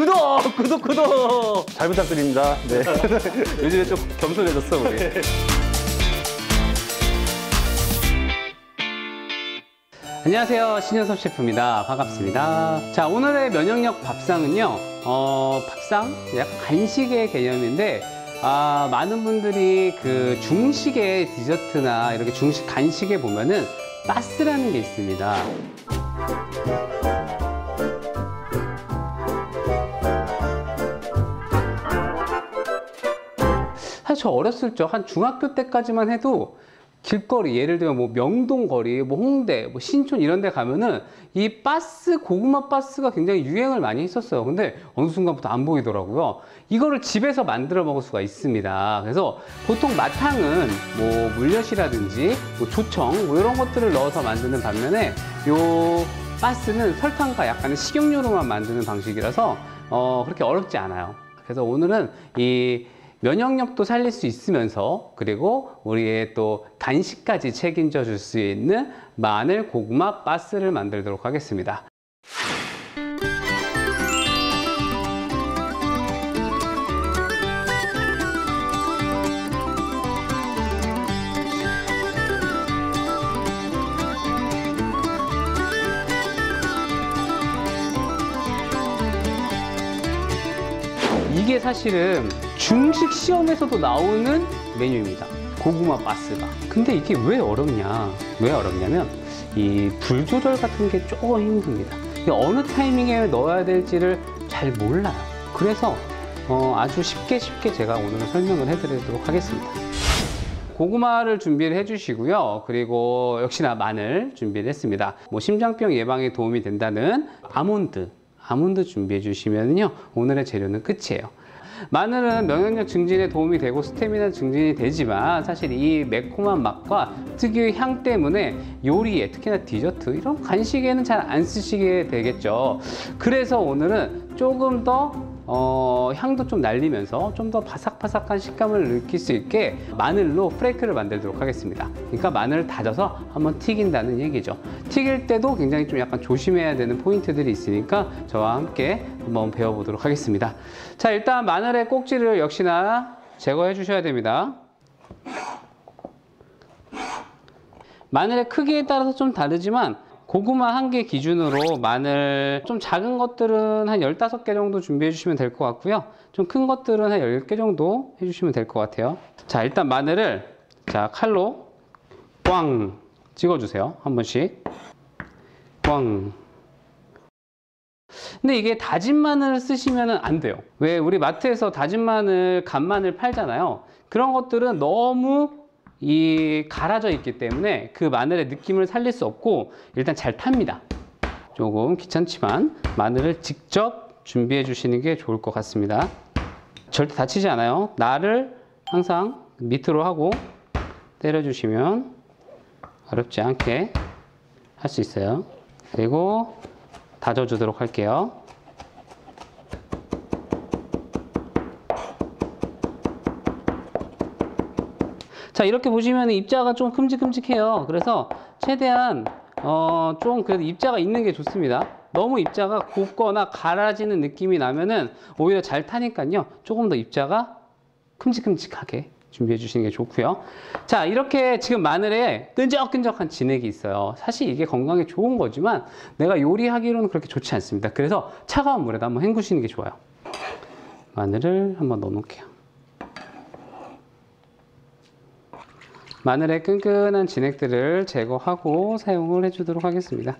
구독 잘 부탁드립니다. 네. 요즘에 좀 겸손해졌어 우리. 안녕하세요, 신현섭 셰프입니다. 반갑습니다. 자, 오늘의 면역력 밥상은요, 밥상? 약간 간식의 개념인데, 많은 분들이 그 중식의 디저트나 이렇게 중식 간식에 보면은 바스라는 게 있습니다. 사실 저 어렸을 적 한 중학교 때까지만 해도 길거리, 예를 들면 뭐 명동거리, 뭐 홍대, 뭐 신촌 이런 데 가면은 이 바스, 고구마 바스가 굉장히 유행을 많이 했었어요. 근데 어느 순간부터 안 보이더라고요. 이거를 집에서 만들어 먹을 수가 있습니다. 그래서 보통 마탕은 뭐 물엿이라든지 뭐 조청 뭐 이런 것들을 넣어서 만드는 반면에 요 바스는 설탕과 약간의 식용유로만 만드는 방식이라서 그렇게 어렵지 않아요. 그래서 오늘은 이 면역력도 살릴 수 있으면서 그리고 우리의 또 간식까지 책임져 줄 수 있는 마늘 고구마 바스를 만들도록 하겠습니다. 이게 사실은 중식 시험에서도 나오는 메뉴입니다. 고구마 바스가. 근데 이게 왜 어렵냐면 이 불 조절 같은 게 조금 힘듭니다. 어느 타이밍에 넣어야 될지를 잘 몰라요. 그래서 아주 쉽게 제가 오늘은 설명을 해드리도록 하겠습니다. 고구마를 준비를 해주시고요. 그리고 역시나 마늘 준비를 했습니다. 뭐 심장병 예방에 도움이 된다는 아몬드 준비해 주시면요, 오늘의 재료는 끝이에요. 마늘은 면역력 증진에 도움이 되고 스태미나 증진이 되지만 사실 이 매콤한 맛과 특유의 향 때문에 요리에, 특히나 디저트 이런 간식에는 잘 안 쓰시게 되겠죠. 그래서 오늘은 조금 더 향도 좀 날리면서 좀 더 바삭바삭한 식감을 느낄 수 있게 마늘로 프레이크를 만들도록 하겠습니다. 그러니까 마늘을 다져서 한번 튀긴다는 얘기죠. 튀길 때도 굉장히 좀 약간 조심해야 되는 포인트들이 있으니까 저와 함께 한번 배워보도록 하겠습니다. 자, 일단 마늘의 꼭지를 역시나 제거해 주셔야 됩니다. 마늘의 크기에 따라서 좀 다르지만 고구마 한 개 기준으로 마늘 좀 작은 것들은 한 15개 정도 준비해 주시면 될 것 같고요. 좀 큰 것들은 한 10개 정도 해주시면 될 것 같아요. 자, 일단 마늘을 자 칼로 꽝 찍어주세요. 한 번씩 꽝. 근데 이게 다진 마늘을 쓰시면 안 돼요. 왜 우리 마트에서 다진 마늘, 간 마늘 팔잖아요. 그런 것들은 너무 갈아져 있기 때문에 그 마늘의 느낌을 살릴 수 없고 일단 잘 탑니다. 조금 귀찮지만 마늘을 직접 준비해 주시는 게 좋을 것 같습니다. 절대 다치지 않아요. 날을 항상 밑으로 하고 때려 주시면 어렵지 않게 할 수 있어요. 그리고 다져 주도록 할게요. 자, 이렇게 보시면 입자가 좀 큼직큼직해요. 그래서 최대한 좀 그래도 입자가 있는 게 좋습니다. 너무 입자가 곱거나 갈아지는 느낌이 나면은 오히려 잘 타니까요, 조금 더 입자가 큼직큼직하게 준비해 주시는 게 좋고요. 자, 이렇게 지금 마늘에 끈적끈적한 진액이 있어요. 사실 이게 건강에 좋은 거지만 내가 요리하기로는 그렇게 좋지 않습니다. 그래서 차가운 물에다 한번 헹구시는 게 좋아요. 마늘을 한번 넣어 놓을게요. 마늘의 끈끈한 진액들을 제거하고 사용을 해주도록 하겠습니다.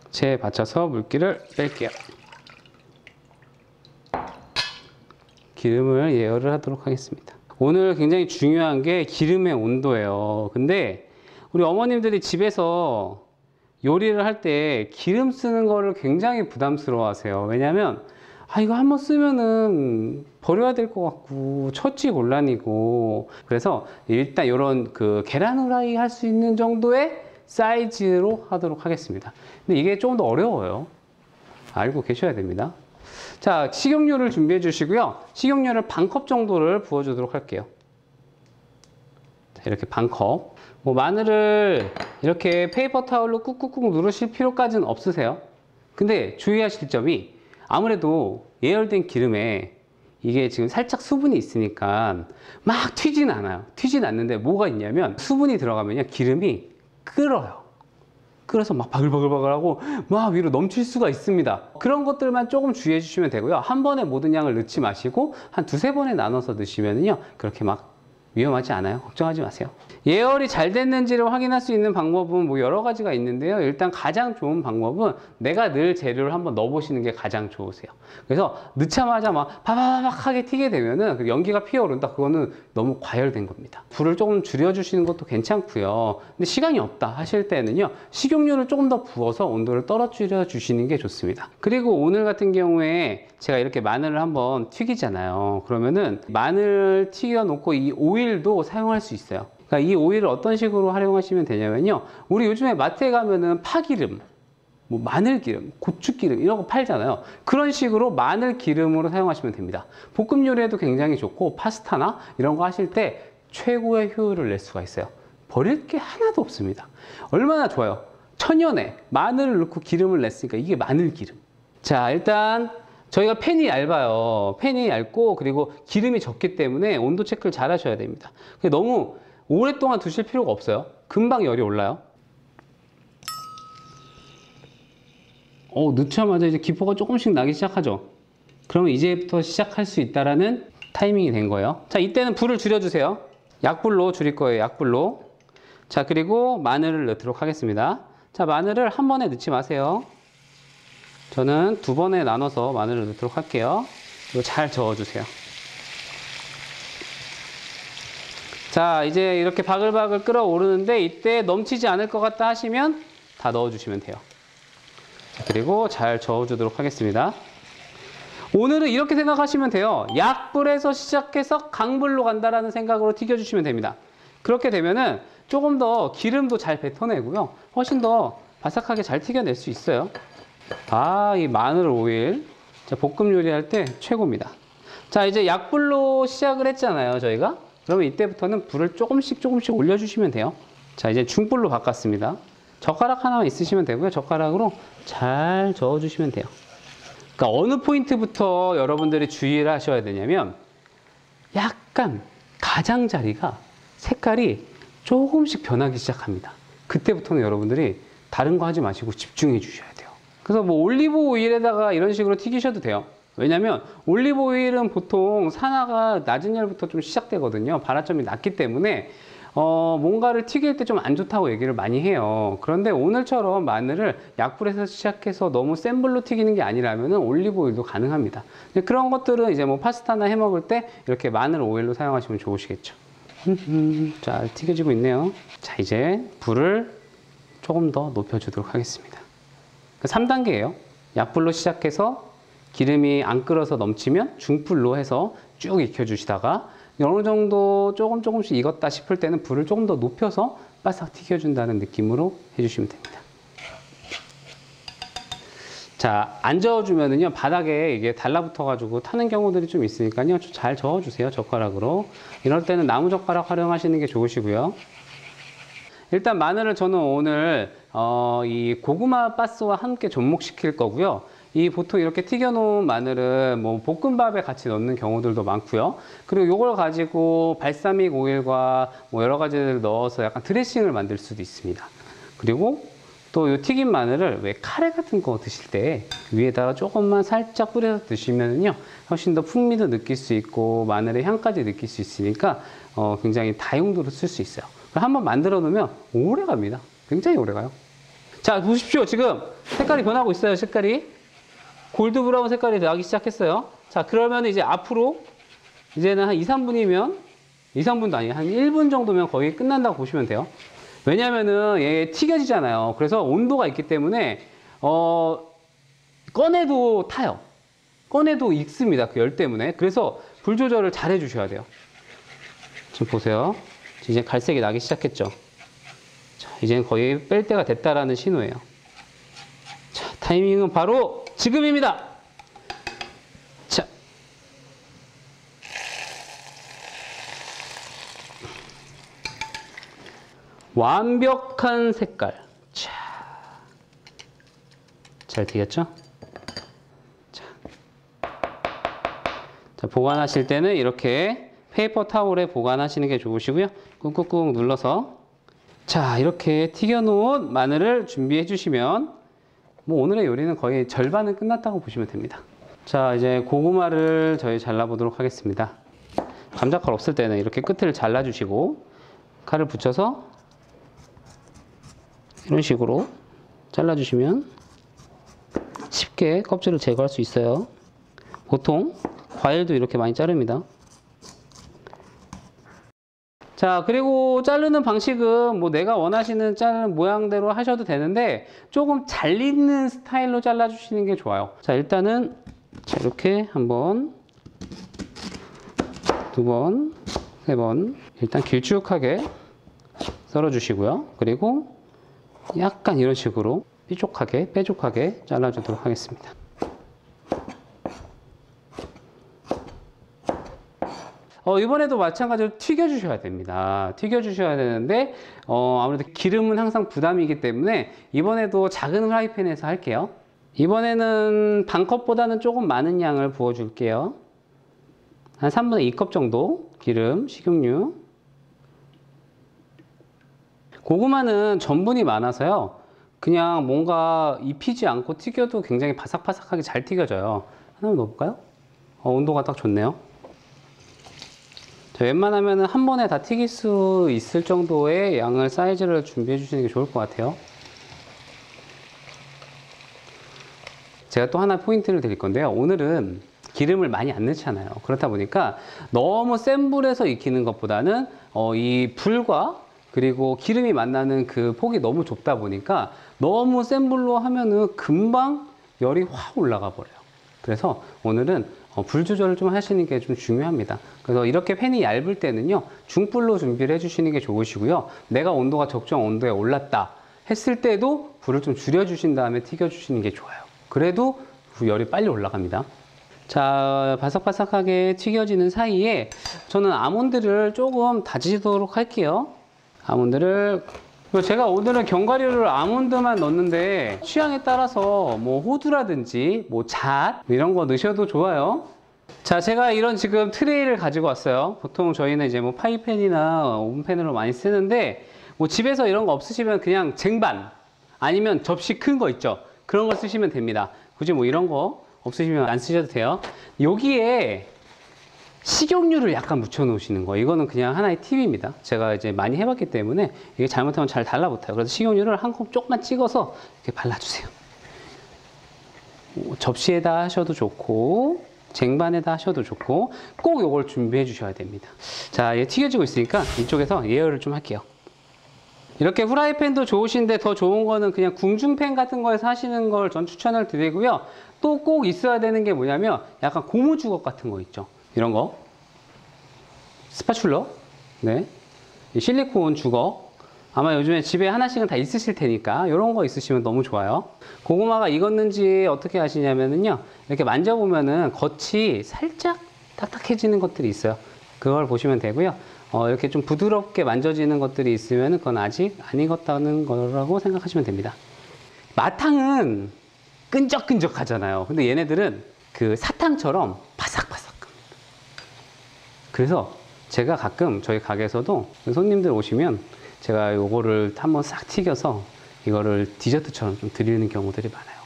체에 받쳐서 물기를 뺄게요. 기름을 예열을 하도록 하겠습니다. 오늘 굉장히 중요한 게 기름의 온도예요. 근데 우리 어머님들이 집에서 요리를 할 때 기름 쓰는 거를 굉장히 부담스러워 하세요. 왜냐면 이거 한번 쓰면은 버려야 될 것 같고 처치 곤란이고, 그래서 일단 이런 그 계란 후라이 할 수 있는 정도의 사이즈로 하도록 하겠습니다. 근데 이게 조금 더 어려워요. 알고 계셔야 됩니다. 자, 식용유를 준비해 주시고요. 식용유를 반컵 정도를 부어 주도록 할게요. 자, 이렇게 반컵. 뭐 마늘을 이렇게 페이퍼 타올로 꾹꾹꾹 누르실 필요까지는 없으세요. 근데 주의하실 점이 아무래도 예열된 기름에 이게 지금 살짝 수분이 있으니까 막 튀진 않아요. 튀진 않는데 뭐가 있냐면 수분이 들어가면요 기름이 끓어요. 끓어서 막 바글바글바글하고 막 위로 넘칠 수가 있습니다. 그런 것들만 조금 주의해 주시면 되고요. 한 번에 모든 양을 넣지 마시고 한 두세 번에 나눠서 넣으시면요 그렇게 막 위험하지 않아요. 걱정하지 마세요. 예열이 잘 됐는지를 확인할 수 있는 방법은 뭐 여러 가지가 있는데요. 일단 가장 좋은 방법은 내가 늘 재료를 한번 넣어보시는 게 가장 좋으세요. 그래서 넣자마자 막 바바바박하게 튀게 되면은 그 연기가 피어오른다. 그거는 너무 과열된 겁니다. 불을 조금 줄여주시는 것도 괜찮고요. 근데 시간이 없다 하실 때는요. 식용유를 조금 더 부어서 온도를 떨어뜨려 주시는 게 좋습니다. 그리고 오늘 같은 경우에 제가 이렇게 마늘을 한번 튀기잖아요. 그러면은 마늘 튀겨 놓고 이 오일도 사용할 수 있어요. 그러니까 이 오일을 어떤 식으로 활용하시면 되냐면요. 우리 요즘에 마트에 가면은 파기름, 뭐 마늘기름, 고추기름 이런 거 팔잖아요. 그런 식으로 마늘기름으로 사용하시면 됩니다. 볶음 요리에도 굉장히 좋고 파스타나 이런 거 하실 때 최고의 효율을 낼 수가 있어요. 버릴 게 하나도 없습니다. 얼마나 좋아요. 천연에 마늘을 넣고 기름을 냈으니까 이게 마늘기름. 자, 일단 저희가 팬이 얇아요. 팬이 얇고 그리고 기름이 적기 때문에 온도 체크를 잘 하셔야 됩니다. 너무 오랫동안 두실 필요가 없어요. 금방 열이 올라요. 넣자마자 이제 기포가 조금씩 나기 시작하죠. 그러면 이제부터 시작할 수 있다라는 타이밍이 된 거예요. 자, 이때는 불을 줄여주세요. 약불로 줄일 거예요. 약불로. 자, 그리고 마늘을 넣도록 하겠습니다. 자, 마늘을 한 번에 넣지 마세요. 저는 두 번에 나눠서 마늘을 넣도록 할게요. 그리고 잘 저어주세요. 자, 이제 이렇게 바글바글 끓어오르는데 이때 넘치지 않을 것 같다 하시면 다 넣어주시면 돼요. 자, 그리고 잘 저어주도록 하겠습니다. 오늘은 이렇게 생각하시면 돼요. 약불에서 시작해서 강불로 간다라는 생각으로 튀겨주시면 됩니다. 그렇게 되면은 조금 더 기름도 잘 뱉어내고요. 훨씬 더 바삭하게 잘 튀겨낼 수 있어요. 아, 이 마늘 오일. 자, 볶음 요리할 때 최고입니다. 자, 이제 약불로 시작을 했잖아요, 저희가. 그러면 이때부터는 불을 조금씩 올려주시면 돼요. 자, 이제 중불로 바꿨습니다. 젓가락 하나만 있으시면 되고요. 젓가락으로 잘 저어주시면 돼요. 그러니까 어느 포인트부터 여러분들이 주의를 하셔야 되냐면 약간 가장자리가 색깔이 조금씩 변하기 시작합니다. 그때부터는 여러분들이 다른 거 하지 마시고 집중해 주셔야 돼요. 그래서 뭐 올리브 오일에다가 이런 식으로 튀기셔도 돼요. 왜냐면 올리브 오일은 보통 산화가 낮은 열부터 좀 시작되거든요. 발화점이 낮기 때문에 뭔가를 튀길 때 좀 안 좋다고 얘기를 많이 해요. 그런데 오늘처럼 마늘을 약불에서 시작해서 너무 센 불로 튀기는 게 아니라면 올리브 오일도 가능합니다. 그런 것들은 이제 뭐 파스타나 해 먹을 때 이렇게 마늘 오일로 사용하시면 좋으시겠죠. 잘 튀겨지고 있네요. 자, 이제 불을 조금 더 높여주도록 하겠습니다. 3단계예요. 약불로 시작해서 기름이 안 끓어서 넘치면 중불로 해서 쭉 익혀주시다가 어느 정도 조금씩 익었다 싶을 때는 불을 조금 더 높여서 바싹 튀겨준다는 느낌으로 해주시면 됩니다. 자, 안 저어주면은요, 바닥에 이게 달라붙어가지고 타는 경우들이 좀 있으니까요, 잘 저어주세요, 젓가락으로. 이럴 때는 나무 젓가락 활용하시는 게 좋으시고요. 일단 마늘을 저는 오늘 이 고구마 바스와 함께 접목시킬 거고요. 이 보통 이렇게 튀겨놓은 마늘은 뭐 볶음밥에 같이 넣는 경우들도 많고요. 그리고 이걸 가지고 발사믹 오일과 뭐 여러 가지를 넣어서 약간 드레싱을 만들 수도 있습니다. 그리고 또 이 튀긴 마늘을 왜 카레 같은 거 드실 때 위에다가 조금만 살짝 뿌려서 드시면요 훨씬 더 풍미도 느낄 수 있고 마늘의 향까지 느낄 수 있으니까 굉장히 다용도로 쓸 수 있어요. 한번 만들어 놓으면 오래 갑니다. 굉장히 오래 가요. 자, 보십시오. 지금 색깔이 변하고 있어요. 색깔이 골드 브라운 색깔이 나기 시작했어요. 자, 그러면 이제 앞으로 이제는 한 2, 3분이면 2, 3분도 아니에요. 한 1분 정도면 거의 끝난다고 보시면 돼요. 왜냐면은 얘 튀겨지잖아요. 그래서 온도가 있기 때문에 꺼내도 타요. 꺼내도 익습니다. 그 열 때문에. 그래서 불 조절을 잘 해주셔야 돼요. 지금 보세요. 이제 갈색이 나기 시작했죠. 자, 이제는 거의 뺄 때가 됐다라는 신호예요. 자, 타이밍은 바로 지금입니다. 자, 완벽한 색깔. 자, 잘 튀겼죠? 자, 자, 보관하실 때는 이렇게 페이퍼 타올에 보관하시는 게 좋으시고요. 꾹꾹꾹 눌러서 자, 이렇게 튀겨놓은 마늘을 준비해 주시면 뭐 오늘의 요리는 거의 절반은 끝났다고 보시면 됩니다. 자, 이제 고구마를 저희 잘라보도록 하겠습니다. 감자칼 없을 때는 이렇게 끝을 잘라주시고 칼을 붙여서 이런 식으로 잘라주시면 쉽게 껍질을 제거할 수 있어요. 보통 과일도 이렇게 많이 자릅니다. 자, 그리고 자르는 방식은 뭐 내가 원하시는 자르는 모양대로 하셔도 되는데 조금 잘리는 스타일로 잘라주시는 게 좋아요. 자, 일단은 자, 이렇게 한번, 두 번, 세 번 일단 길쭉하게 썰어주시고요. 그리고 약간 이런 식으로 뾰족하게 잘라주도록 하겠습니다. 이번에도 마찬가지로 튀겨주셔야 됩니다. 튀겨주셔야 되는데 아무래도 기름은 항상 부담이기 때문에 이번에도 작은 프라이팬에서 할게요. 이번에는 반컵보다는 조금 많은 양을 부어줄게요. 한 3분의 2컵 정도 기름, 식용유. 고구마는 전분이 많아서요. 그냥 뭔가 입히지 않고 튀겨도 굉장히 바삭바삭하게 잘 튀겨져요. 하나만 넣어볼까요? 온도가 딱 좋네요. 자, 웬만하면 한 번에 다 튀길 수 있을 정도의 양을 사이즈를 준비해 주시는 게 좋을 것 같아요. 제가 또 하나 포인트를 드릴 건데요. 오늘은 기름을 많이 안 넣잖아요. 그렇다 보니까 너무 센 불에서 익히는 것보다는 이 불과 그리고 기름이 만나는 그 폭이 너무 좁다 보니까 너무 센 불로 하면은 금방 열이 확 올라가 버려요. 그래서 오늘은 불 조절을 좀 하시는 게 좀 중요합니다. 그래서 이렇게 팬이 얇을 때는요, 중불로 준비를 해주시는 게 좋으시고요. 내가 온도가 적정 온도에 올랐다 했을 때도 불을 좀 줄여주신 다음에 튀겨주시는 게 좋아요. 그래도 열이 빨리 올라갑니다. 자, 바삭바삭하게 튀겨지는 사이에 저는 아몬드를 조금 다지도록 할게요. 아몬드를, 제가 오늘은 견과류를 아몬드만 넣는데 취향에 따라서 뭐 호두라든지 뭐 잣 이런 거 넣으셔도 좋아요. 자, 제가 이런 지금 트레이를 가지고 왔어요. 보통 저희는 이제 뭐 파이팬이나 오븐팬으로 많이 쓰는데 뭐 집에서 이런 거 없으시면 그냥 쟁반 아니면 접시 큰 거 있죠. 그런 거 쓰시면 됩니다. 굳이 뭐 이런 거 없으시면 안 쓰셔도 돼요. 여기에 식용유를 약간 묻혀 놓으시는 거, 이거는 그냥 하나의 팁입니다. 제가 이제 많이 해봤기 때문에 이게 잘못하면 잘 달라붙어요. 그래서 식용유를 한 컵 조금만 찍어서 이렇게 발라주세요. 접시에다 하셔도 좋고 쟁반에다 하셔도 좋고 꼭 이걸 준비해 주셔야 됩니다. 자, 얘 튀겨지고 있으니까 이쪽에서 예열을 좀 할게요. 이렇게 후라이팬도 좋으신데 더 좋은 거는 그냥 궁중팬 같은 거에서 하시는 걸 전 추천을 드리고요. 또 꼭 있어야 되는 게 뭐냐면 약간 고무주걱 같은 거 있죠. 이런 거, 스파츌러, 네, 실리콘 주걱, 아마 요즘에 집에 하나씩은 다 있으실 테니까 이런 거 있으시면 너무 좋아요. 고구마가 익었는지 어떻게 아시냐면요, 이렇게 만져보면은 겉이 살짝 딱딱해지는 것들이 있어요. 그걸 보시면 되고요. 이렇게 좀 부드럽게 만져지는 것들이 있으면 그건 아직 안 익었다는 거라고 생각하시면 됩니다. 마탕은 끈적끈적하잖아요. 근데 얘네들은 그 사탕처럼 바삭바삭. 그래서 제가 가끔 저희 가게에서도 손님들 오시면 제가 요거를 한번 싹 튀겨서 이거를 디저트처럼 좀 드리는 경우들이 많아요.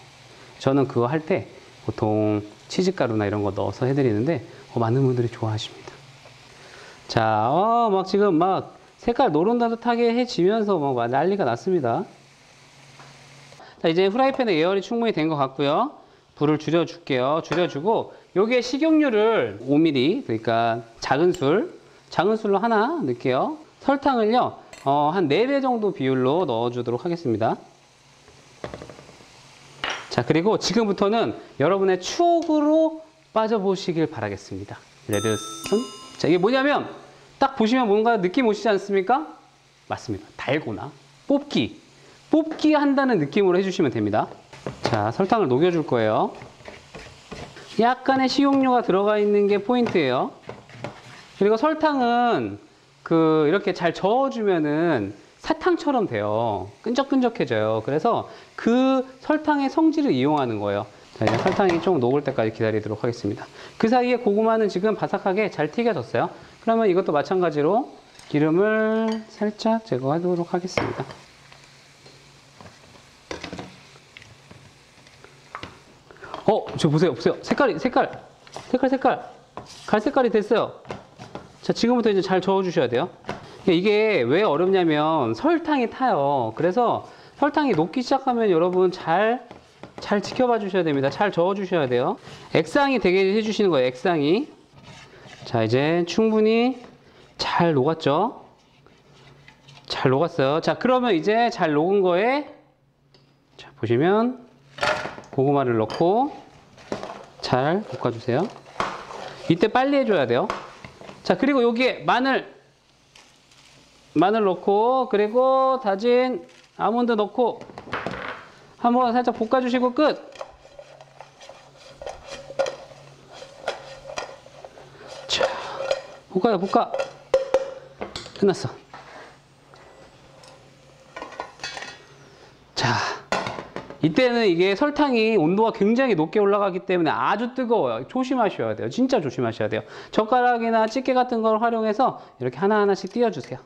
저는 그거 할 때 보통 치즈가루나 이런 거 넣어서 해드리는데 많은 분들이 좋아하십니다. 자, 막 지금 막 색깔 노릇노릇하게 해지면서 막 난리가 났습니다. 자, 이제 프라이팬에 예열이 충분히 된 것 같고요. 불을 줄여줄게요. 줄여주고 여기에 식용유를 5ml, 그러니까 작은 술로 하나 넣을게요. 설탕을요, 한 4배 정도 비율로 넣어주도록 하겠습니다. 자, 그리고 지금부터는 여러분의 추억으로 빠져보시길 바라겠습니다. 레드슨. 자, 이게 뭐냐면 딱 보시면 뭔가 느낌 오시지 않습니까? 맞습니다. 달고나 뽑기 한다는 느낌으로 해주시면 됩니다. 자, 설탕을 녹여줄 거예요. 약간의 식용유가 들어가 있는 게 포인트예요. 그리고 설탕은 이렇게 잘 저어주면은 사탕처럼 돼요. 끈적끈적해져요. 그래서 그 설탕의 성질을 이용하는 거예요. 자, 이제 설탕이 좀 녹을 때까지 기다리도록 하겠습니다. 그 사이에 고구마는 지금 바삭하게 잘 튀겨졌어요. 그러면 이것도 마찬가지로 기름을 살짝 제거하도록 하겠습니다. 저 보세요. 색깔. 갈색깔이 됐어요. 자, 지금부터 이제 잘 저어주셔야 돼요. 이게 왜 어렵냐면 설탕이 타요. 그래서 설탕이 녹기 시작하면 여러분 잘 지켜봐 주셔야 됩니다. 잘 저어 주셔야 돼요. 액상이 되게 해주시는 거예요. 액상이. 자, 이제 충분히 잘 녹았죠? 잘 녹았어요. 자, 그러면 이제 잘 녹은 거에, 자, 보시면 고구마를 넣고 잘 볶아주세요. 이때 빨리 해줘야 돼요. 자, 그리고 여기에 마늘 넣고, 그리고 다진 아몬드 넣고 한번 살짝 볶아주시고 끝. 자, 볶아. 끝났어. 자, 이때는 이게 설탕이 온도가 굉장히 높게 올라가기 때문에 아주 뜨거워요. 조심하셔야 돼요. 진짜 조심하셔야 돼요. 젓가락이나 집게 같은 걸 활용해서 이렇게 하나하나씩 띄워주세요.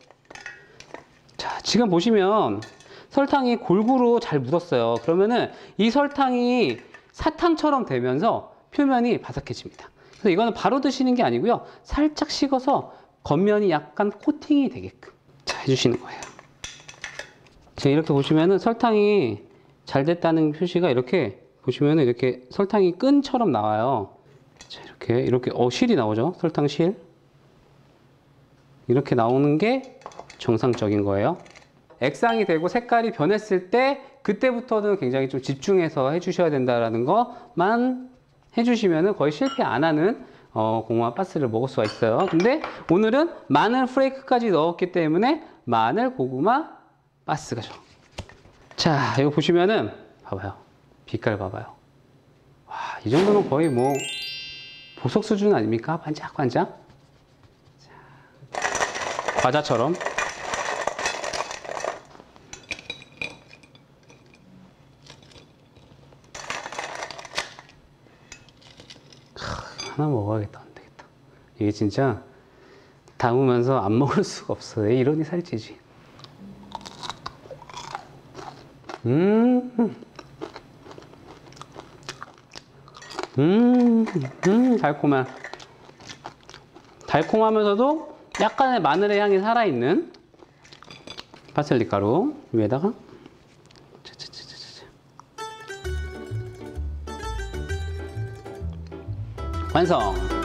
자, 지금 보시면 설탕이 골고루 잘 묻었어요. 그러면은 이 설탕이 사탕처럼 되면서 표면이 바삭해집니다. 그래서 이거는 바로 드시는 게 아니고요. 살짝 식어서 겉면이 약간 코팅이 되게끔 자, 해주시는 거예요. 지금 이렇게 보시면은 설탕이 잘 됐다는 표시가 이렇게 보시면은 이렇게 설탕이 끈처럼 나와요. 자, 이렇게 실이 나오죠. 설탕 실. 이렇게 나오는 게 정상적인 거예요. 액상이 되고 색깔이 변했을 때 그때부터는 굉장히 좀 집중해서 해주셔야 된다는 것만 해주시면은 거의 실패 안 하는 고구마 바스를 먹을 수가 있어요. 근데 오늘은 마늘 프레이크까지 넣었기 때문에 마늘 고구마 바스가죠. 자, 이거 보시면은 봐봐요. 빛깔 봐봐요. 와, 이 정도면 거의 뭐 보석 수준 아닙니까? 반짝반짝. 자, 과자처럼. 하나 먹어야겠다. 안 되겠다. 이게 진짜 담으면서 안 먹을 수가 없어요. 이러니 살찌지. 달콤해. 달콤하면서도 약간의 마늘의 향이 살아있는 파슬리 가루 위에다가 완성!